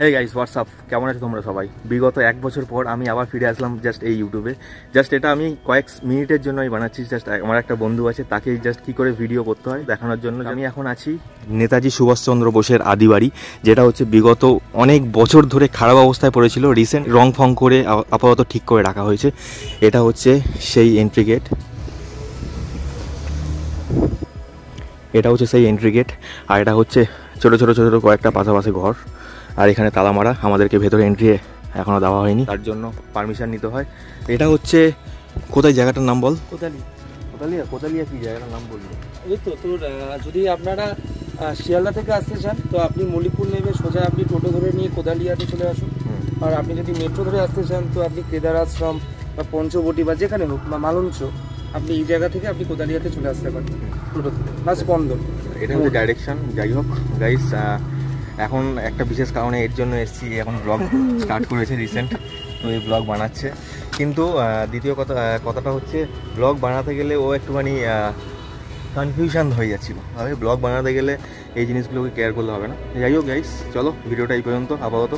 Hey guys WhatsApp, কেমন আছো তোমরা সবাই? বিগত 1 বছর পর আমি আবার ফিরে আসলাম জাস্ট এই ইউটিউবে। জাস্ট এটা আমি কয়েক মিনিটের জন্যই বানাচ্ছি। জাস্ট আমার একটা বন্ধু আছে, তাকেই জাস্ট কী করে ভিডিও করতে হয় দেখানোর জন্য। আমি এখন আছি নেতাজি সুভাষচন্দ্র বোসের আদিবাড়ি, যেটা হচ্ছে বিগত অনেক বছর ধরে খারাপ অবস্থায় পড়েছিল। রিসেন্ট রং ফং করে আপাতত ঠিক করে রাখা হয়েছে। এটা হচ্ছে সেই এন্ট্রি গেট, এটা হচ্ছে সেই এন্ট্রি গেট। আর এটা হচ্ছে ছোটো ছোটো ছোটো ছোটো কয়েকটা পাশাপাশি ঘর। আর এখানে তালা মারা, আমাদেরকে ভেতরে এন্ট্রি এখনও দেওয়া হয়নি, তার জন্য পারমিশন নিতে হয়। এটা হচ্ছে কোথায় জায়গাটার নাম বল? কোদালিয়া। কোদালিয়া কি জায়গাটার নাম বলবো? এই তো তোর যদি আপনারা শিয়ালদা থেকে আসতে চান তো আপনি মল্লিকপুর নেমে সোজা আপনি টোটো ধরে নিয়ে কোদালিয়াতে চলে আসুন। আর আপনি যদি মেট্রো ধরে আসতে চান তো আপনি কেদার আশ্রম বা পঞ্চবটি বা যেখানে হোক বা মালঞ্চ, আপনি এই জায়গা থেকে আপনি কোদালিয়াতে চলে আসতে পারেন টোটো থেকে, প্লাস বন্দর। এটা হচ্ছে ডাইরেকশন। যাই হোক গাইস, এখন একটা বিশেষ কারণে এর জন্য এসেছি। এখন ব্লগ স্টার্ট করেছে রিসেন্ট, তো এই ব্লগ বানাচ্ছে। কিন্তু দ্বিতীয় কথাটা হচ্ছে ব্লগ বানাতে গেলে ও একটুখানি কনফিউশন হয়ে যাচ্ছিল। আমি ব্লগ বানাতে গেলে এই জিনিসগুলোকে কেয়ার করলে হবে না। যাই হোক গাইস, চলো ভিডিওটা এই পর্যন্ত আপাতত।